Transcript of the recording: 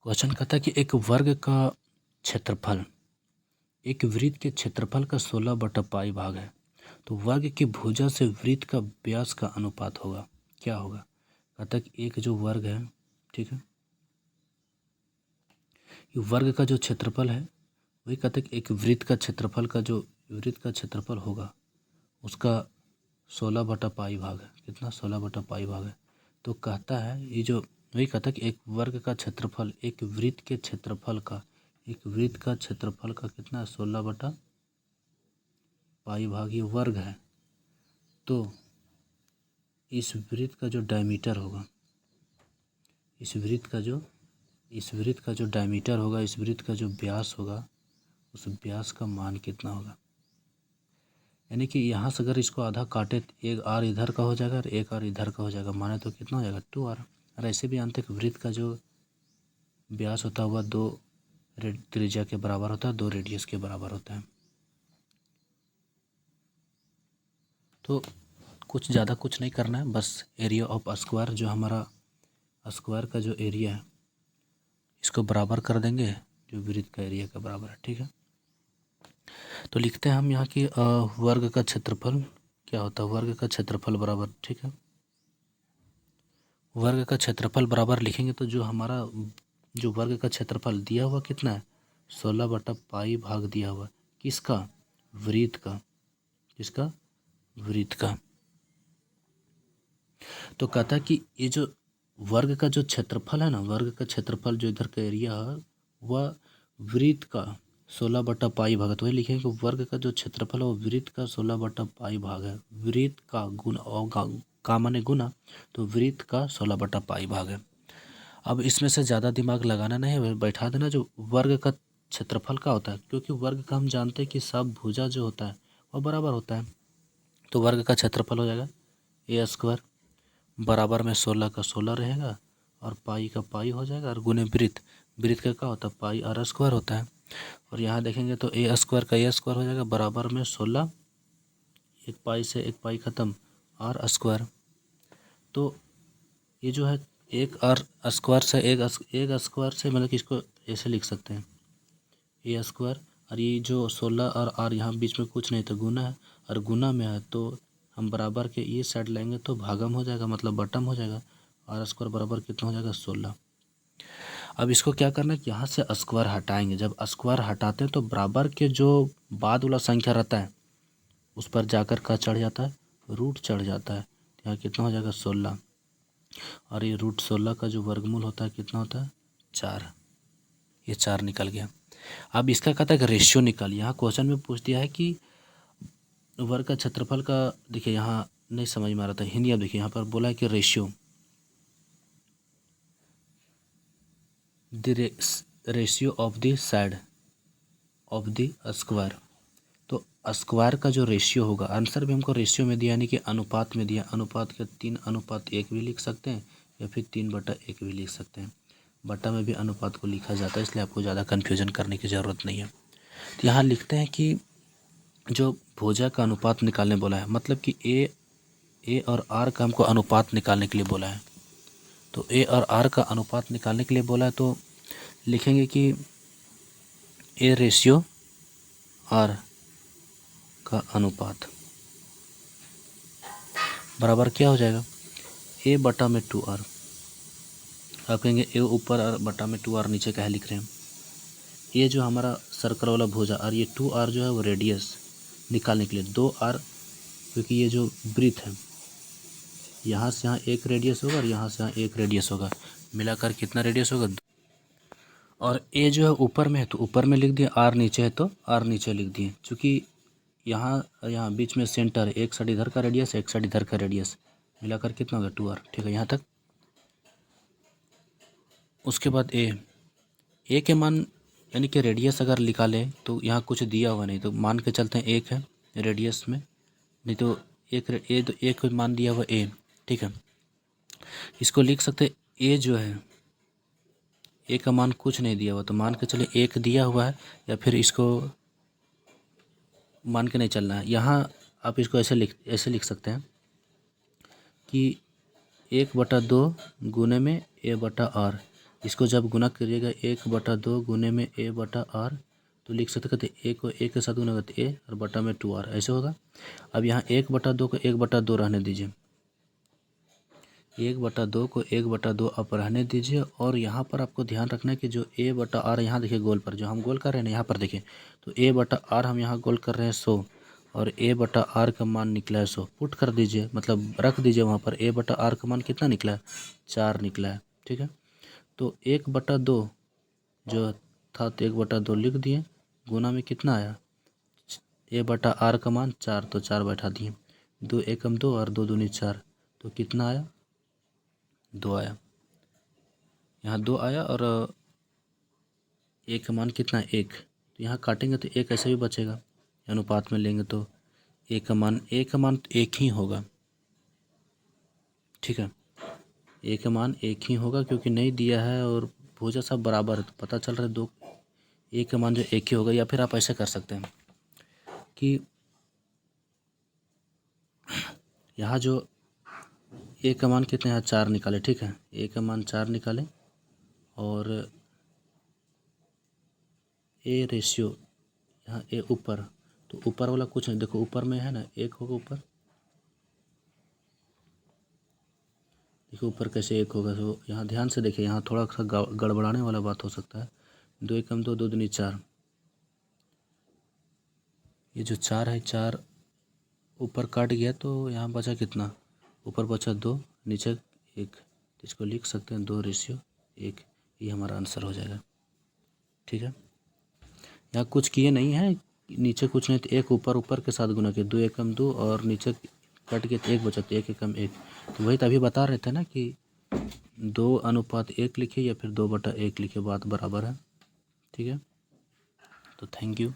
Question कहता है कि एक वर्ग का क्षेत्रफल एक वृत्त के क्षेत्रफल का 16/पाई भाग है, तो वर्ग की भुजा से वृत्त का व्यास का अनुपात होगा, क्या होगा। कहता है कि एक जो वर्ग है, ठीक है, ये वर्ग का जो क्षेत्रफल है वही कहता है कि एक वृत्त का क्षेत्रफल का जो वृत्त का क्षेत्रफल होगा उसका 16/पाई भाग है। कितना? 16/पाई भाग है। तो कहता है ये जो वही कहता है कि एक वर्ग का क्षेत्रफल एक वृत्त के क्षेत्रफल का एक वृत्त का क्षेत्रफल का कितना है? 16/पाई भाग, ये वर्ग है। तो इस वृत्त का जो डायमीटर होगा, इस वृत्त का जो डायमीटर होगा, इस वृत्त का जो व्यास होगा, उस व्यास का मान कितना होगा। यानी कि यहाँ से अगर इसको आधा काटे तो एक आर इधर का हो जाएगा और एक आर इधर का हो जाएगा, माने तो कितना हो जाएगा? 2r। और ऐसे भी आंतरिक वृत्त का जो व्यास होता हुआ 2 त्रिज्या के बराबर होता है, 2 रेडियस के बराबर होता है। तो कुछ ज़्यादा कुछ नहीं करना है, बस एरिया ऑफ स्क्वायर जो हमारा स्क्वायर का जो एरिया है इसको बराबर कर देंगे जो वृत्त का एरिया का बराबर है, ठीक है। तो लिखते हैं हम यहाँ की वर्ग का क्षेत्रफल क्या होता है, वर्ग का क्षेत्रफल बराबर, ठीक है, वर्ग का क्षेत्रफल बराबर लिखेंगे तो जो हमारा जो वर्ग का क्षेत्रफल दिया हुआ कितना है? 16/पाई भाग दिया हुआ किसका? वृत्त का। किसका? वृत्त का। तो कहता है कि ये जो वर्ग का जो क्षेत्रफल है ना, वर्ग का क्षेत्रफल जो इधर का एरिया है वह वृत्त का 16/पाई भाग है। तो वही लिखेंगे कि वर्ग का जो क्षेत्रफल है वो वृत्त का 16/पाई भाग है। वृत्त का गुना और का माने गुना, तो वृत्त का 16/पाई भाग है। अब इसमें से ज़्यादा दिमाग लगाना नहीं है, बैठा देना जो वर्ग का क्षेत्रफल का होता है, क्योंकि वर्ग का हम जानते हैं कि सब भुजा जो होता है वह बराबर होता है। तो वर्ग का क्षेत्रफल हो जाएगा a² बराबर में 16 का 16 रहेगा और पाई का पाई हो जाएगा और गुने वृत्त, वृत्त का क्या होता है? पाई r² होता है। और यहाँ देखेंगे तो a² का a² हो जाएगा बराबर में 16, एक पाई से एक पाई खत्म, r²। तो ये जो है एक r² से एक स्क्वायर से मतलब कि इसको ऐसे लिख सकते हैं a², और ये जो 16 और r यहाँ बीच में कुछ नहीं तो गुना है, और गुना में है तो हम बराबर के ये साइड लेंगे तो भागम हो जाएगा, मतलब बटम हो जाएगा। r² बराबर कितना हो जाएगा? 16। अब इसको क्या करना है कि यहाँ से स्क्वायर हटाएंगे। जब स्क्वायर हटाते हैं तो बराबर के जो बाद वाला संख्या रहता है उस पर जाकर का चढ़ जाता है? रूट चढ़ जाता है। यहाँ कितना हो जाएगा? 16। और ये √16 का जो वर्गमूल होता है कितना होता है? 4। ये 4 निकल गया। अब इसका कहता है कि रेशियो निकाल। यहाँ क्वेश्चन में पूछ दिया है कि वर्ग का क्षेत्रफल का, देखिए यहाँ नहीं समझ में आ रहा था हिंदी। अब देखिए यहाँ पर बोला है कि ratio, the ratio of the side of the square. तो स्क्वायर का जो रेशियो होगा, आंसर भी हमको रेशियो में दिया यानी कि अनुपात में दिया। अनुपात के 3:1 भी लिख सकते हैं या फिर 3/1 भी लिख सकते हैं। बटा में भी अनुपात को लिखा जाता है, इसलिए आपको ज़्यादा कन्फ्यूजन करने की ज़रूरत नहीं है। तो यहाँ लिखते हैं कि जो भुजा का अनुपात निकालने बोला है, मतलब कि ए और आर का हमको अनुपात निकालने के लिए बोला है। तो ए और आर का अनुपात निकालने के लिए बोला है तो लिखेंगे कि ए रेशियो आर का अनुपात बराबर क्या हो जाएगा? a/2r। आप कहेंगे ए ऊपर और बटा में 2r नीचे काहे लिख रहे हैं? ये जो हमारा सर्कल वाला भुजा और ये 2r जो है वो रेडियस निकालने के लिए 2r, क्योंकि ये जो वृत्त है यहाँ से यहाँ एक रेडियस होगा और यहाँ से यहाँ एक रेडियस होगा, मिलाकर कितना रेडियस होगा? और ए जो है ऊपर में है तो ऊपर में लिख दिए, आर नीचे है तो आर नीचे लिख दिए। चूँकि यहाँ बीच में सेंटर है, एक साइड इधर का रेडियस एक साइड इधर का रेडियस, मिलाकर कितना होगा? 2r। ठीक है यहाँ तक। उसके बाद ए के मान यानी कि रेडियस अगर निकालें तो यहाँ कुछ दिया हुआ नहीं, तो मान के चलते हैं 1 है रेडियस में, नहीं तो एक मान दिया हुआ ए, ठीक है। इसको लिख सकते ए जो है ए का मान कुछ नहीं दिया हुआ, तो मान के चले 1 दिया हुआ है, या फिर इसको मान के नहीं चलना है। यहाँ आप इसको ऐसे लिख सकते हैं कि 1/2 गुने में a/r, इसको जब गुना करिएगा 1/2 गुने में A/R, तो लिख सकते कहते ए को ए के साथ गुना करते ए और बटा में 2R, ऐसे होगा। अब यहाँ 1/2 को 1/2 रहने दीजिए, 1/2 को 1/2 आप रहने दीजिए। और यहाँ पर आपको ध्यान रखना है कि जो A/R यहाँ देखिए गोल पर जो हम गोल कर रहे हैं ना, यहाँ पर देखिए तो A/R हम यहाँ गोल कर रहे हैं 100 और A/R का मान निकला है 100। पुट कर दीजिए, मतलब रख दीजिए वहाँ पर। A/R का मान कितना निकला है? 4 निकला है। ठीक है, तो 1/2 जो था तो 1/2 लिख दिए, गुना में कितना आया? A/R का मान 4, तो 4 बैठा दिए। 2 एकम 2 और 2 दूनी 4, तो कितना आया? 2 आया। यहाँ 2 आया और ए का मान कितना है? 1। तो यहाँ काटेंगे तो 1 ऐसे भी बचेगा, अनुपात में लेंगे तो ए का मान तो 1 ही होगा। ठीक है, ए का मान 1 ही होगा क्योंकि नहीं दिया है और भुजा सब बराबर है, तो पता चल रहा है 2 ए का मान जो 1 ही होगा। या फिर आप ऐसे कर सकते हैं कि यहाँ जो ए का मान कितना है? 4 निकाले। ठीक है, ए का मान 4 निकाले और ए रेशियो यहाँ ए ऊपर, तो ऊपर वाला कुछ नहीं, देखो ऊपर में है ना 1 होगा ऊपर, देखो ऊपर कैसे 1 होगा। तो यहाँ ध्यान से देखिए, यहाँ थोड़ा सा गड़बड़ाने वाला बात हो सकता है। 2 एकम 2, 2 दूनी 4, ये जो 4 है 4 ऊपर काट गया तो यहाँ बचा कितना? ऊपर बचा 2, नीचे 1, तो इसको लिख सकते हैं 2:1, ये हमारा आंसर हो जाएगा। ठीक है, यहाँ कुछ किए नहीं है, नीचे कुछ नहीं, तो 1 ऊपर के साथ गुना किया, 2 एकम 2 और नीचे कट के 1 बचा, तो 1 एकम 1। तो वही तभी बता रहे थे ना कि 2:1 लिखिए या फिर 2/1 लिखिए, बात बराबर है। ठीक है, तो थैंक यू।